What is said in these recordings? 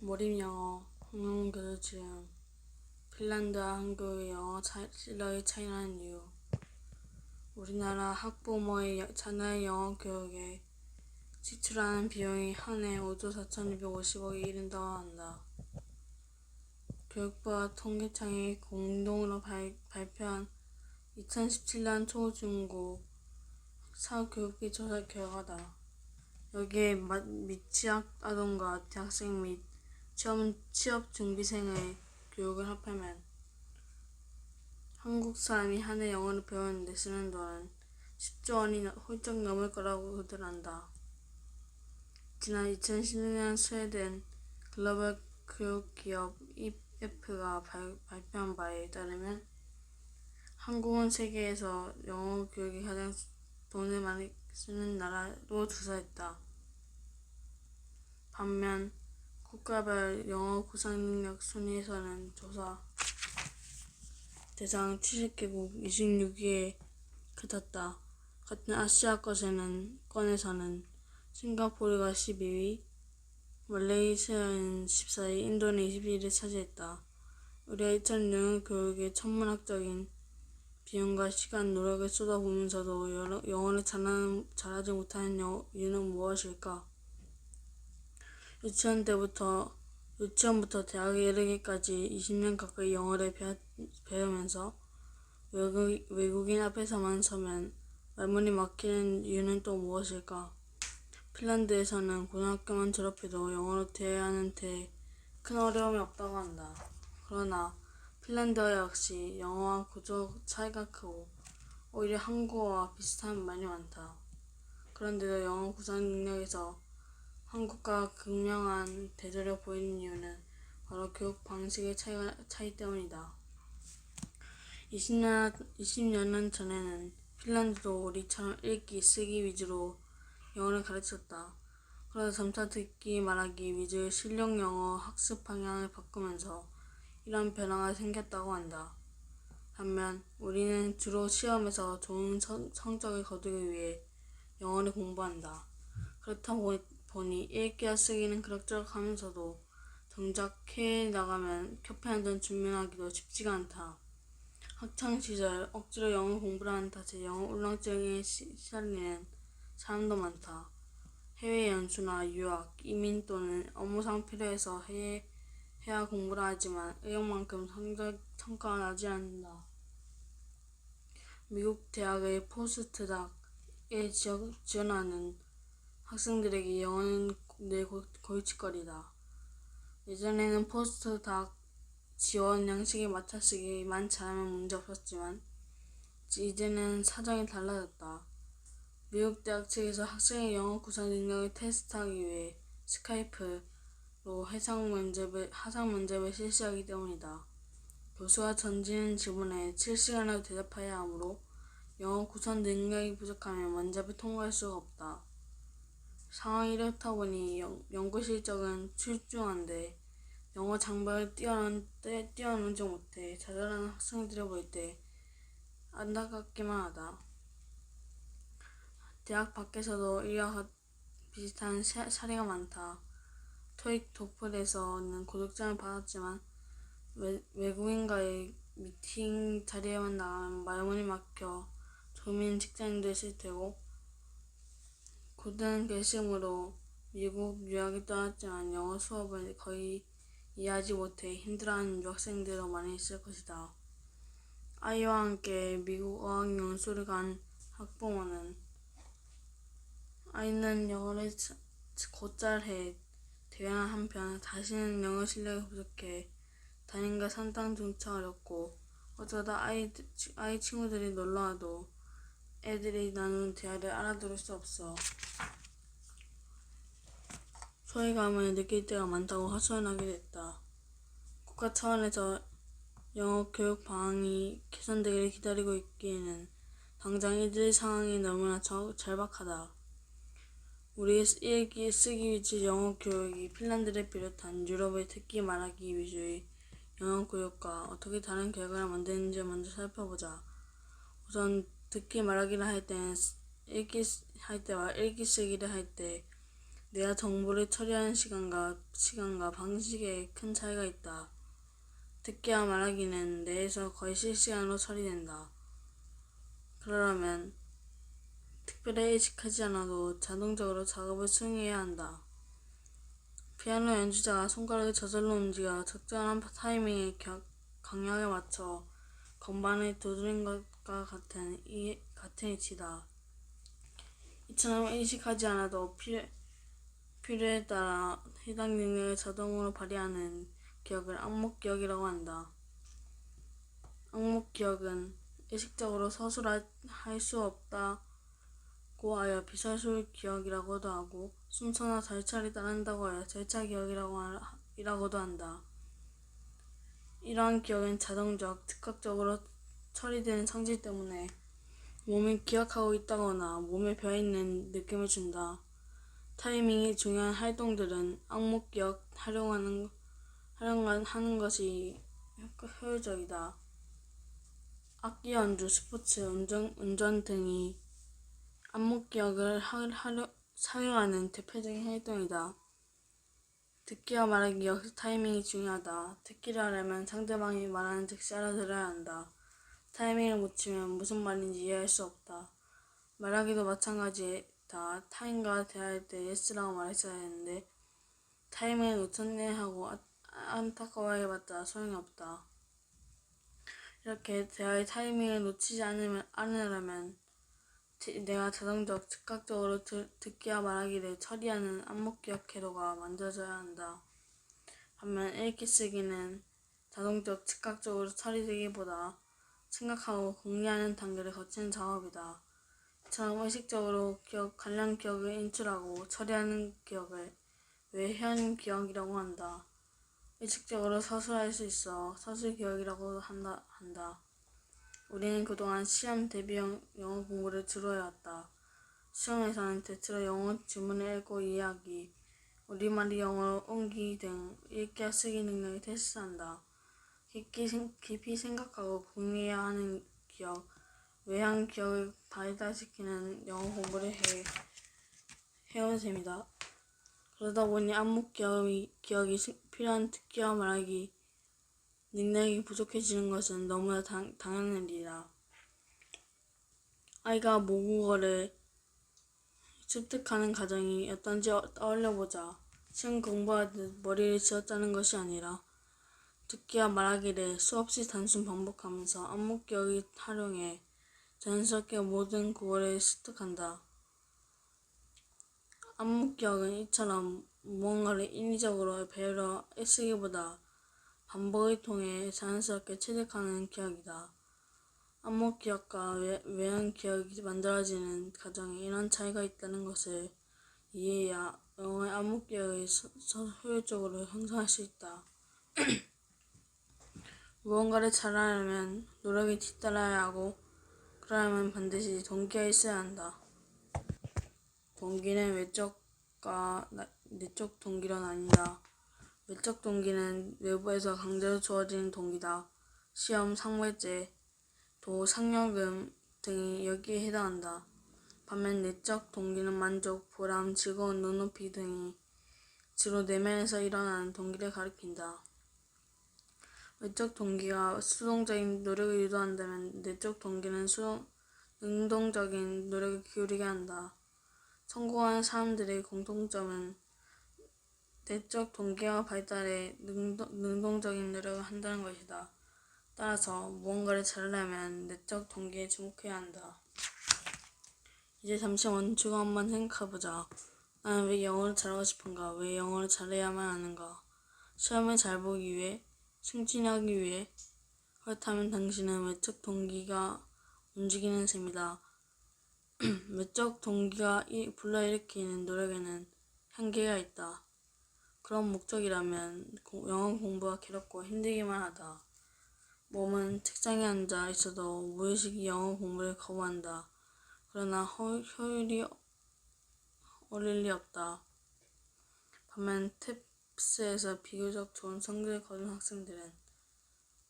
몰입영어, 응용교조지음, 핀란드와 한국의 영어 실력의 차이나는 이유. 우리나라 학부모의 자녀의 영어 교육에 지출하는 비용이 한 해 5조 4,250억에 이른다고 한다. 교육부와 통계청이 공동으로 발표한 2017년 초-중-고 사교육비 조사 결과다. 여기에 미취학 아동과 대학생 및 취업준비생의 교육을 합하면 한국 사람이 한 해 영어를 배우는 데 쓰는 돈은 10조 원이 훌쩍 넘을 거라고들 한다. 지난 2016년 스웨덴 글로벌 교육기업 EF가 발표한 바에 따르면 한국은 세계에서 영어 교육에 가장 돈을 많이 쓰는 나라로 조사했다. 반면 국가별 영어 구사능력 순위에서는 조사 대상 70개국 26위에 그쳤다. 같은 아시아권에서는 싱가포르가 12위, 말레이시아는 14위, 인도는 21위를 차지했다. 우리가 이처럼 영어 교육에 천문학적인 비용과 시간, 노력을 쏟아부으면서도 영어를 잘하지 못하는 이유는 무엇일까? 유치원부터 대학에 이르기까지 20년 가까이 영어를 배우면서 외국인 앞에서만 서면 말문이 막히는 이유는 또 무엇일까? 핀란드에서는 고등학교만 졸업해도 영어로 대화하는 데 큰 어려움이 없다고 한다. 그러나 핀란드어 역시 영어와 구조 차이가 크고 오히려 한국어와 비슷한 말이 많다. 그런데도 영어 구사 능력에서 한국과 극명한 대조를 보이는 이유는 바로 교육 방식의 차이 때문이다. 20년 전에는 핀란드도 우리처럼 읽기, 쓰기 위주로 영어를 가르쳤다. 그러다 점차 듣기, 말하기 위주의 실용 영어 학습 방향을 바꾸면서 이런 변화가 생겼다고 한다. 반면 우리는 주로 시험에서 좋은 성적을 거두기 위해 영어를 공부한다. 그렇다 보니 읽기와 쓰기는 그럭저럭 하면서도 정작 해외에 나가면 켜펜 준비하기도 쉽지가 않다. 학창시절 억지로 영어 공부를 하는 탓에 영어 울렁증에 시달리는 사람도 많다. 해외 연수나 유학, 이민 또는 업무상 필요해서 해야 공부를 하지만 의욕만큼 성과가 나지 않는다. 미국 대학의 포스트닥에 지원하는 학생들에게 영어는 늘 골칫거리다. 예전에는 포스트닥 지원 양식에 맞춰쓰기만 잘하면 문제없었지만 이제는 사정이 달라졌다. 미국 대학 측에서 학생의 영어 구사 능력을 테스트하기 위해 스카이프로 하상 면접을 실시하기 때문이다. 교수가 던지는 질문에 7시간을 대답해야 하므로 영어 구사 능력이 부족하면 면접을 통과할 수가 없다. 상황이 이렇다 보니 연구 실적은 출중한데 영어 장벽을 뛰어넘지 못해 좌절하는 학생들을 볼 때 안타깝기만 하다. 대학 밖에서도 이와 비슷한 사례가 많다. 토익 토플에서는 고득점을 받았지만 외국인과의 미팅 자리에만 나가면 말문이 막혀 조민 직장인도 싫대고 고등 결심으로 미국 유학에 떠났지만 영어 수업을 거의 이해하지 못해 힘들어하는 유학생들도 많이 있을 것이다. 아이와 함께 미국 어학연수를 간 학부모는 아이는 영어를 곧잘 해 대견한 한편 자신은 영어 실력이 부족해 담임과 상담조차 어렵고 어쩌다 아이 친구들이 놀러와도 애들이 나누는 대화를 알아들을 수 없어 소외감을 느낄 때가 많다고 하소연하게 됐다. 국가 차원에서 영어 교육 방향이 개선되기를 기다리고 있기에는 당장 이들의 상황이 너무나 절박하다. 우리의 읽기, 쓰기 위주 영어 교육이 핀란드를 비롯한 유럽의 듣기, 말하기 위주의 영어 교육과 어떻게 다른 결과를 만드는지 먼저 살펴보자. 우선 듣기, 말하기를 할 때는 읽기 할 때와 읽기, 쓰기를 할 때 내가 정보를 처리하는 시간과 방식에 큰 차이가 있다. 듣기와 말하기는 뇌에서 거의 실시간으로 처리된다. 그러려면 특별히 의식하지 않아도 자동적으로 작업을 수행해야 한다. 피아노 연주자가 손가락을 저절로 움직여 적절한 타이밍에 강약에 맞춰 건반을 두드린 것과 같은 이치다. 이처럼 의식하지 않아도 필요에 따라 해당 능력을 자동으로 발휘하는 기억을暗黙기억이라고 한다.暗黙기억은 의식적으로 서술할 수 없다고 하여 비서술 기억이라고도 하고, 순서나 절차를 따른다고 하여 절차 기억이라고도 한다. 이러한 기억은 자동적, 즉각적으로 처리되는 성질 때문에 몸이 기억하고 있다거나 몸에 배어있는 느낌을 준다. 타이밍이 중요한 활동들은暗黙기억 활용하는 것이 효율적이다. 악기 연주, 스포츠, 운전 등이暗黙기억을 사용하는 대표적인 활동이다. 듣기와 말하기 역시 타이밍이 중요하다. 듣기를 하려면 상대방이 말하는 즉시 알아들어야 한다. 타이밍을 놓치면 무슨 말인지 이해할 수 없다. 말하기도 마찬가지다. 타인과 대화할 때 예스라고 말했어야 했는데 타이밍을 놓쳤네 하고 안타까워해봤자 소용이 없다. 이렇게 대화의 타이밍을 놓치지 않으려면 내가 자동적, 즉각적으로 듣기와 말하기를 처리하는暗黙기억 회로가 만들어져야 한다. 반면 읽기 쓰기는 자동적, 즉각적으로 처리되기보다 생각하고 공리하는 단계를 거치는 작업이다. 이처럼 의식적으로 관련 기억을 인출하고 처리하는 기억을 외현기억이라고 한다. 의식적으로 서술할 수 있어 서술기억이라고 한다. 우리는 그동안 시험 대비형 영어 공부를 주로 해왔다. 시험에서는 대체로 영어 지문을 읽고 이해하기, 우리말이 영어로 옮기기 등 읽기와 쓰기 능력을 테스트한다. 깊이 생각하고 공유해야 하는 기억, 외향 기억을 발달시키는 영어 공부를 해온 셈이다. 그러다 보니暗黙기억이 필요한 듣기와 말하기 능력이 부족해지는 것은 너무나 당연한 일이다. 아이가 모국어를 습득하는 과정이 어떤지 떠올려보자. 시험 공부하듯 머리를 쥐어짜는 것이 아니라 듣기와 말하기를 수없이 단순 반복하면서暗黙기억을 활용해 자연스럽게 모든 국어를 습득한다.暗黙기억은 이처럼 무언가를 인위적으로 배우려 애쓰기보다 반복을 통해 자연스럽게 체득하는 기억이다.暗黙기억과 외현기억이 만들어지는 과정에 이런 차이가 있다는 것을 이해해야 영어의暗黙기억을 효율적으로 형성할 수 있다. 무언가를 잘하려면 노력이 뒤따라야 하고, 그러려면 반드시 동기가 있어야 한다. 동기는 외적과 내적 동기로 나뉜다. 외적 동기는 외부에서 강제로 주어지는 동기다. 시험, 상발제, 상여금 등이 여기에 해당한다. 반면 내적 동기는 만족, 보람, 즐거운 눈높이 등이 주로 내면에서 일어나는 동기를 가리킨다. 외적 동기가 수동적인 노력을 유도한다면 내적 동기는 능동적인 노력을 기울이게 한다. 성공하는 사람들의 공통점은 내적 동기가 발달해 능동적인 노력을 한다는 것이다. 따라서 무언가를 잘하려면 내적 동기에 주목해야 한다. 이제 잠시 멈추고 한번 생각해보자. 나는 왜 영어를 잘하고 싶은가? 왜 영어를 잘해야만 하는가? 시험을 잘 보기 위해? 승진하기 위해? 그렇다면 당신은 외적 동기가 움직이는 셈이다. 외적 동기가 불러일으키는 노력에는 한계가 있다. 그런 목적이라면 영어 공부가 괴롭고 힘들기만 하다. 몸은 책상에 앉아 있어도 무의식이 영어 공부를 거부한다. 그러나 효율이 오를 리 없다. 반면 탭스에서 비교적 좋은 성적을 거둔 학생들은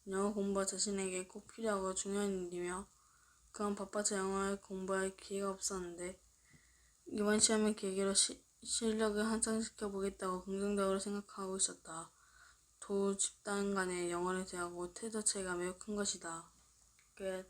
영어 공부가 자신에게 꼭 필요하고 중요한 일이며 그간 바빠서 영어를 공부할 기회가 없었는데 이번 시험을 계기로 실력을 향상시켜 보겠다고 긍정적으로 생각하고 있었다. 두 집단 간의 영어를 대하고 태도 차이가 매우 큰 것이다. 끝.